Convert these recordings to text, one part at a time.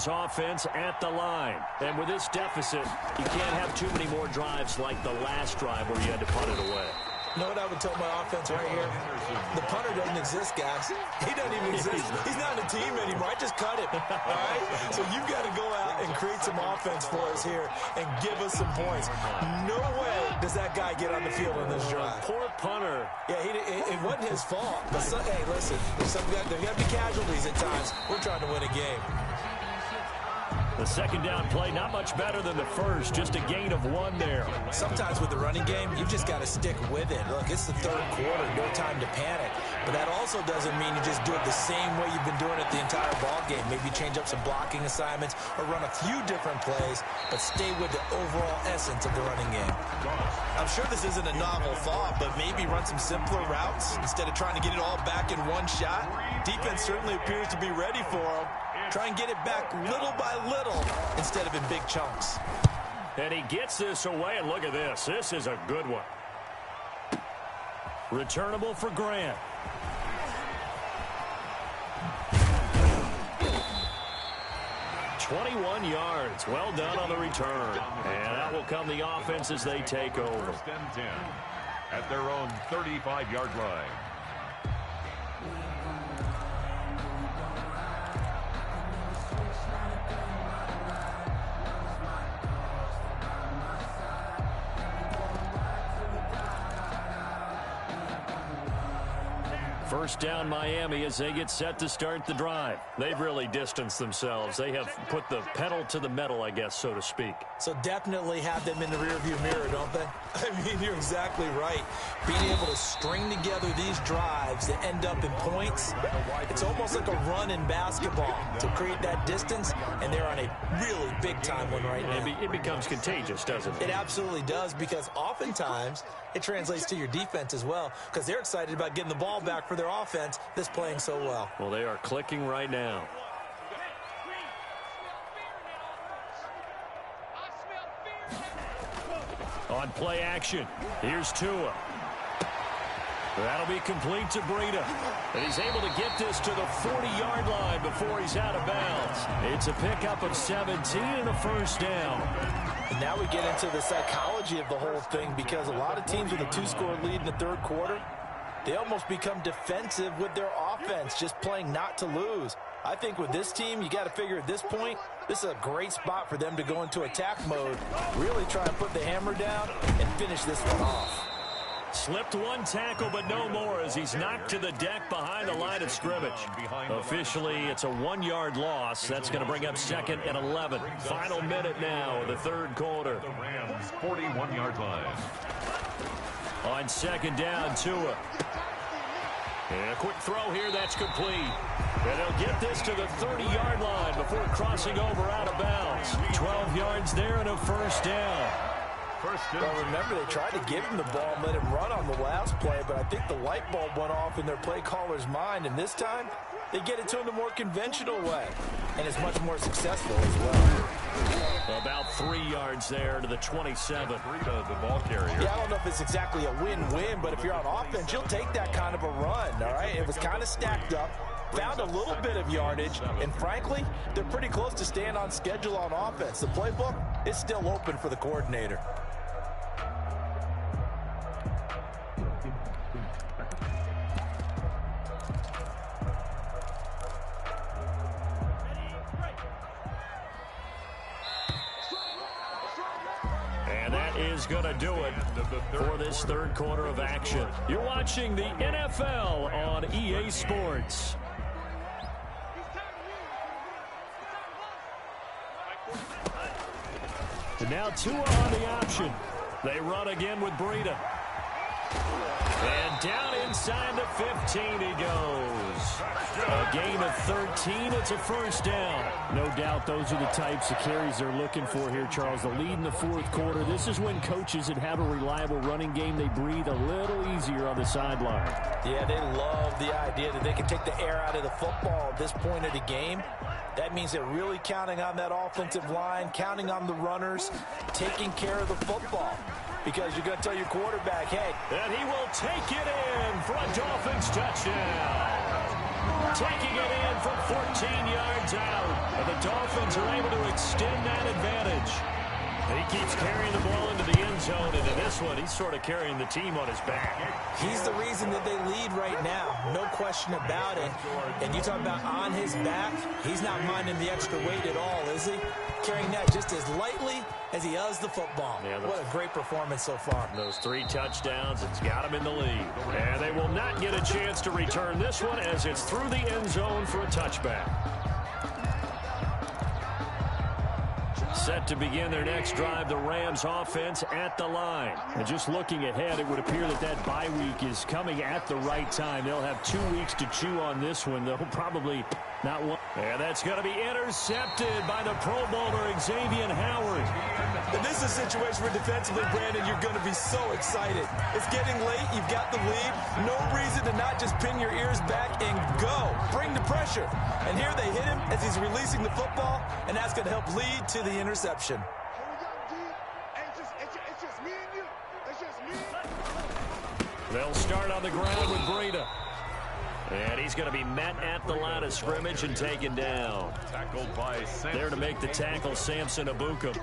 offense at the line. And with this deficit, you can't have too many more drives like the last drive where you had to punt it away. You know what I would tell my offense right here? The punter doesn't exist, guys. He doesn't even exist. He's not on the team anymore. I just cut him. All right? So you've got to go out and create some offense for us here and give us some points. No way does that guy get on the field on this drive. Poor punter. Yeah, it wasn't his fault. But hey, listen, there got to be casualties at times. We're trying to win a game. The second down play, not much better than the first, just a gain of 1 there. Sometimes with the running game, you just got to stick with it. Look, it's the third quarter, no time to panic. But that also doesn't mean you just do it the same way you've been doing it the entire ball game. Maybe change up some blocking assignments or run a few different plays, but stay with the overall essence of the running game. I'm sure this isn't a novel thought, but maybe run some simpler routes instead of trying to get it all back in one shot. Defense certainly appears to be ready for them. Try and get it back little by little instead of in big chunks. And he gets this away, and look at this. This is a good one. Returnable for Grant. "21 yards. Well done on the return. And that will come the offense as they take over. First and 10 at their own 35-yard line. First down Miami as they get set to start the drive. They've really distanced themselves. They have put the pedal to the metal, I guess, so to speak. So definitely have them in the rearview mirror, don't they? I mean, you're exactly right. Being able to string together these drives that end up in points, it's almost like a run in basketball to create that distance, and they're on a really big-time one right now. It becomes contagious, doesn't it? It absolutely does, because oftentimes it translates to your defense as well, because they're excited about getting the ball back for their offense that's playing so well. Well, they are clicking right now. On play action, here's Tua. That'll be complete to Breida. And he's able to get this to the 40-yard line before he's out of bounds. It's a pickup of 17 and a first down. And now we get into the psychology of the whole thing, because a lot of teams with a 2-score lead in the third quarter, they almost become defensive with their offense, just playing not to lose. I think with this team, you got to figure at this point, this is a great spot for them to go into attack mode, really try and put the hammer down and finish this one off. Slipped one tackle, but no more as he's knocked to the deck behind the line of scrimmage. Officially, it's a 1-yard loss. That's going to bring up 2nd and 11. Final minute now of the third quarter. The Rams' 41-yard line. On second down, Tua. And a quick throw here, that's complete. And they'll get this to the 30-yard line before crossing over out of bounds. 12 yards there and a first down. Well, remember, they tried to give him the ball and let him run on the last play, but I think the light bulb went off in their play caller's mind, and this time they get it to him the more conventional way, and it's much more successful as well. About 3 yards there to the 27. The ball carrier. Yeah, I don't know if it's exactly a win-win, but if you're on offense, you'll take that kind of a run, all right? It was kind of stacked up, found a little bit of yardage, and frankly, they're pretty close to staying on schedule on offense. The playbook is still open for the coordinator. Is going to do it for this third quarter of action. You're watching the NFL on EA Sports. And now Tua on the option. They run again with Breida. And down inside the 15 he goes. A gain of 13. It's a first down. No doubt those are the types of carries they're looking for here, Charles. The lead in the fourth quarter. This is when coaches that have a reliable running game, they breathe a little easier on the sideline. Yeah, they love the idea that they can take the air out of the football at this point of the game. That means they're really counting on that offensive line, counting on the runners, taking care of the football. Because you're going to tell your quarterback, hey. And he will take it in for a Dolphins touchdown. taking it in from 14 yards out. And the Dolphins are able to extend that advantage. He keeps carrying the ball into the end zone, and in this one, he's sort of carrying the team on his back. He's the reason that they lead right now, no question about it. And you talk about on his back, he's not minding the extra weight at all, is he? Carrying that just as lightly as he does the football. Yeah, what a great performance so far. Those 3 touchdowns, it's got him in the lead. And they will not get a chance to return this one as it's through the end zone for a touchback. Set to begin their next drive, the Rams offense at the line. And just looking ahead, it would appear that that bye week is coming at the right time. They'll have 2 weeks to chew on this one. They'll probably not want. And that's going to be intercepted by the Pro Bowler, Xavier Howard. And this is a situation where defensively, Brandon, you're going to be so excited. It's getting late. You've got the lead. No reason to not just pin your ears back and go. Bring the pressure. And here they hit him as he's releasing the football, and that's going to help lead to the interception. They'll start on the ground with Breida. And he's going to be met at the line of scrimmage and taken down. Tackled by Samson. There to make the tackle, Samson Abuka.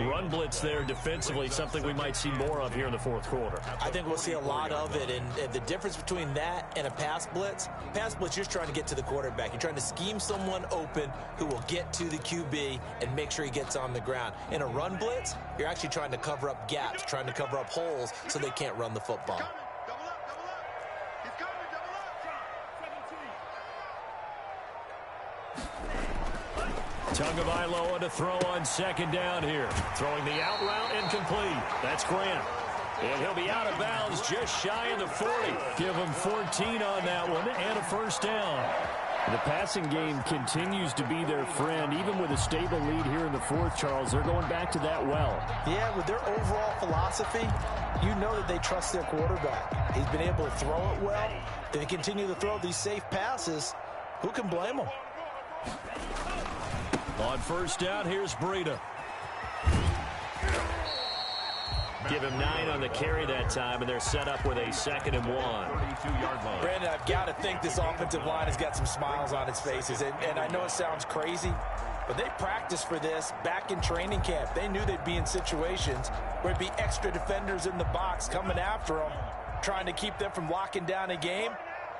Run blitz there defensively, something we might see more of here in the fourth quarter. I think we'll see a lot of it, and the difference between that and a pass blitz, you're just trying to get to the quarterback. You're trying to scheme someone open who will get to the QB and make sure he gets on the ground. In a run blitz, you're actually trying to cover up gaps, trying to cover up holes so they can't run the football. Tagovailoa to throw on second down here. Throwing the out route incomplete. That's Grant. And he'll be out of bounds just shy of the 40. Give him 14 on that one and a first down. The passing game continues to be their friend. Even with a stable lead here in the fourth, Charles, they're going back to that well. Yeah, with their overall philosophy, you know that they trust their quarterback. He's been able to throw it well. They continue to throw these safe passes. Who can blame them? On first down, here's Breida. Give him 9 on the carry that time, and they're set up with a 2nd and 1. 32-yard line. Brandon, I've got to think this offensive line has got some smiles on its faces. And I know it sounds crazy, but they practiced for this back in training camp. They knew they'd be in situations where it'd be extra defenders in the box coming after them, trying to keep them from locking down a game.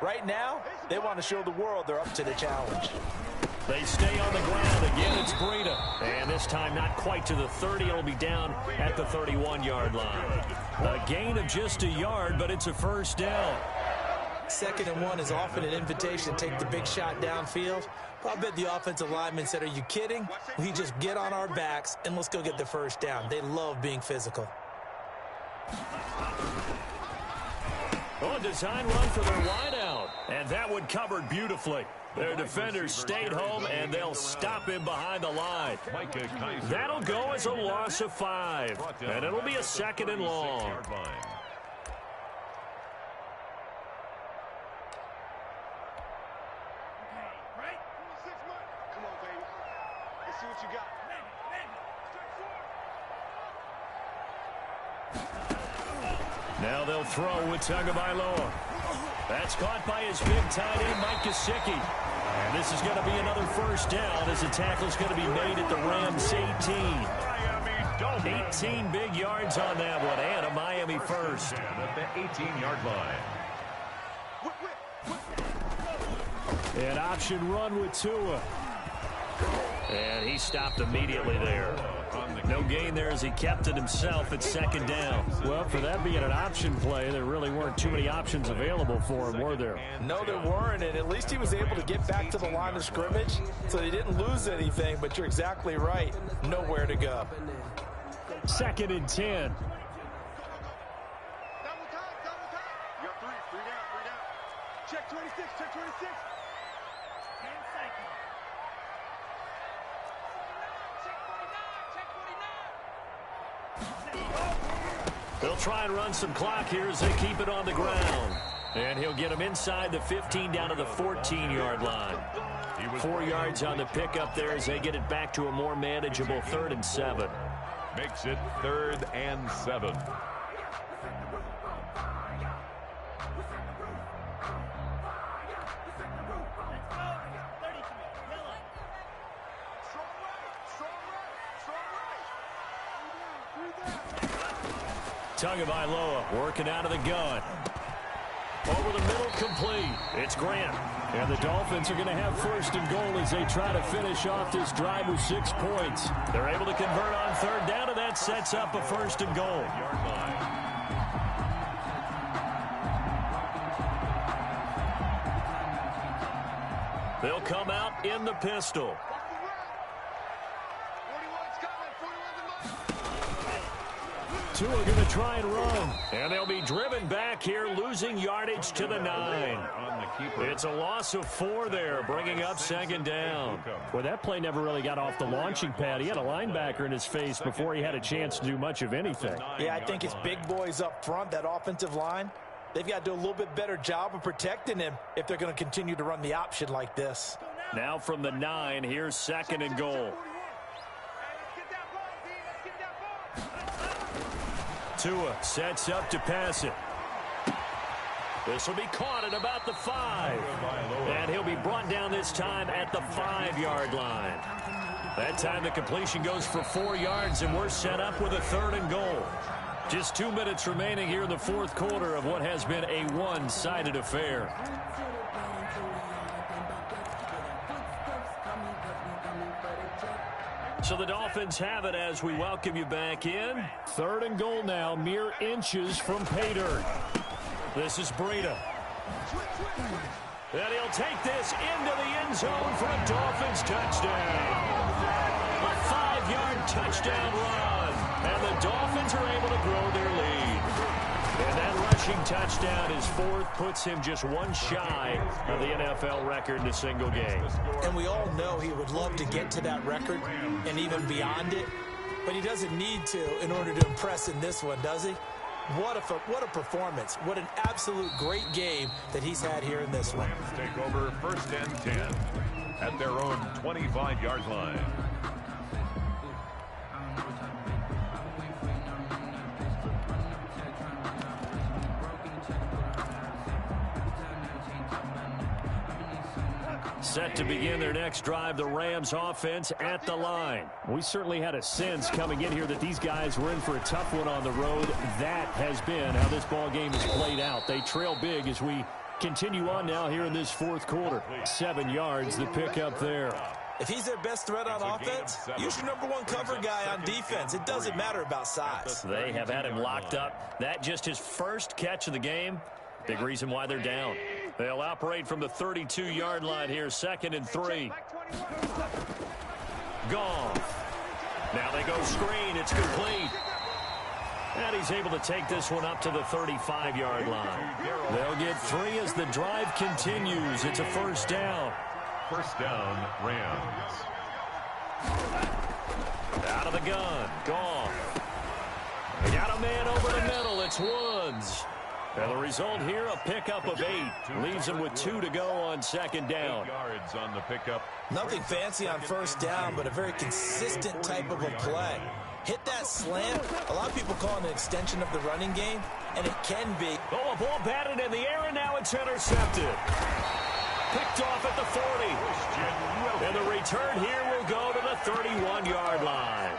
Right now, they want to show the world they're up to the challenge. They stay on the ground. Again, it's Breida. And this time not quite to the 30. It'll be down at the 31-yard line. A gain of just a yard, but it's a first down. 2nd and 1 is often an invitation to take the big shot downfield. But I bet the offensive lineman said, are you kidding? We just get on our backs and let's go get the first down. They love being physical. Oh, a design run for their wideout. And that one covered beautifully. Their defenders stayed home, and they'll stop him behind the line. That'll go as a loss of 5, and it'll be a 2nd and long. Come on, baby. Let's see what you got. Now they'll throw with Tagovailoa. That's caught by his big tight end, Mike Gesicki. And this is going to be another first down as the tackle's going to be made at the Rams 18. 18 big yards on that one, and a Miami first. At the 18-yard line. An option run with Tua. And he stopped immediately there. No gain there as he kept it himself at 2nd down. Well, for that being an option play, there really weren't too many options available for him, were there? No, there weren't, and at least he was able to get back to the line of scrimmage, so they didn't lose anything, but you're exactly right. Nowhere to go. 2nd and 10. Check 26, check 26. They'll try and run some clock here as they keep it on the ground. And he'll get him inside the 15 down to the 14-yard line. 4 yards on the pickup there as they get it back to a more manageable 3rd and 7. Makes it 3rd and 7. Tagovailoa working out of the gun. Over the middle, complete. It's Grant. And the Dolphins are going to have first and goal as they try to finish off this drive with 6 points. They're able to convert on third down, and that sets up a first and goal. They'll come out in the pistol. Two are going to try and run. And they'll be driven back here, losing yardage to the 9. It's a loss of 4 there, bringing up second down. Well, that play never really got off the launching pad. He had a linebacker in his face before he had a chance to do much of anything. Yeah, I think it's big boys up front, that offensive line. They've got to do a little bit better job of protecting him if they're going to continue to run the option like this. Now from the 9, here's second and goal. Tua sets up to pass it. This will be caught at about the 5. And he'll be brought down this time at the 5-yard line. That time the completion goes for 4 yards, and we're set up with a third and goal. Just 2 minutes remaining here in the fourth quarter of what has been a one-sided affair. So the Dolphins have it as we welcome you back in. Third and goal now, mere inches from pay dirt. This is Breida. And he'll take this into the end zone for a Dolphins touchdown. A 5-yard touchdown run. And the Dolphins are able to grow their lead. And that rushing touchdown, his 4th, puts him just 1 shy of the NFL record in a single game. And we all know he would love to get to that record and even beyond it. But he doesn't need to in order to impress in this one, does he? What a performance. What an absolute great game that he's had here in this one. Take over first and 10 at their own 25-yard line. Set to begin their next drive, the Rams offense at the line. We certainly had a sense coming in here that these guys were in for a tough one on the road. That has been how this ball game has played out. They trail big as we continue on now here in this fourth quarter. 7 yards, the pickup there. If he's their best threat on offense, use your #1 cover guy on defense. It doesn't matter about size. They have had him locked up. That just his first catch of the game. Big reason why they're down. They'll operate from the 32-yard line here, second and 3. Gone. Now they go screen. It's complete. And he's able to take this one up to the 35-yard line. They'll get 3 as the drive continues. It's a first down. First down, Rams. Out of the gun. Gone. They got a man over the middle. It's Woods. And the result here, a pickup of 8. Leaves him with 2 to go on second down. 8 yards on the pickup. Nothing fancy on first down, but a very consistent type of a play. Hit that slant. A lot of people call it an extension of the running game, and it can be. Oh, a ball batted in the air, and now it's intercepted. Picked off at the 40. And the return here will go to the 31-yard line.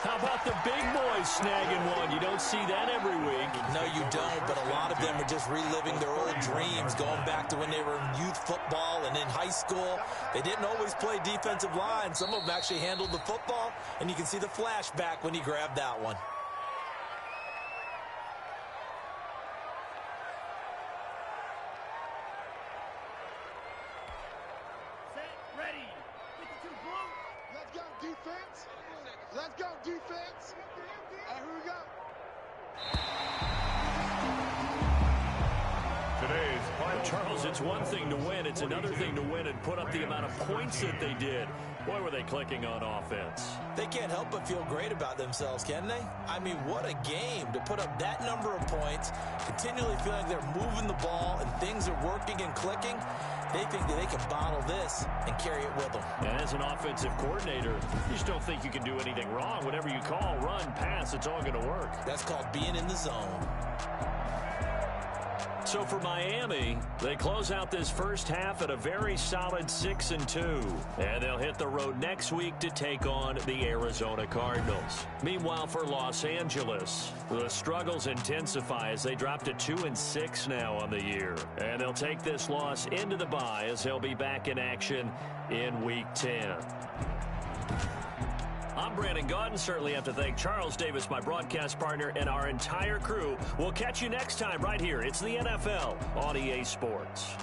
How about the big boys snagging one? You don't see that every week. No, you don't, but a lot of them are just reliving their old dreams, going back to when they were in youth football and in high school. They didn't always play defensive line. Some of them actually handled the football, and you can see the flashback when he grabbed that one. Let's go, defense. All right, here we go. Today's final. Charles, it's one thing to win. It's another thing to win and put up the amount of points that they did. Boy, were they clicking on offense. They can't help but feel great about themselves, can they? I mean, what a game to put up that number of points, continually feeling they're moving the ball and things are working and clicking. They think that they can bottle this and carry it with them. And as an offensive coordinator, you just don't think you can do anything wrong. Whatever you call, run, pass, it's all going to work. That's called being in the zone. So for Miami, they close out this first half at a very solid 6-2. And they'll hit the road next week to take on the Arizona Cardinals. Meanwhile, for Los Angeles, the struggles intensify as they drop to 2-6 now on the year. And they'll take this loss into the bye as they'll be back in action in Week 10. I'm Brandon Gaudin. Certainly have to thank Charles Davis, my broadcast partner, and our entire crew. We'll catch you next time right here. It's the NFL on EA Sports.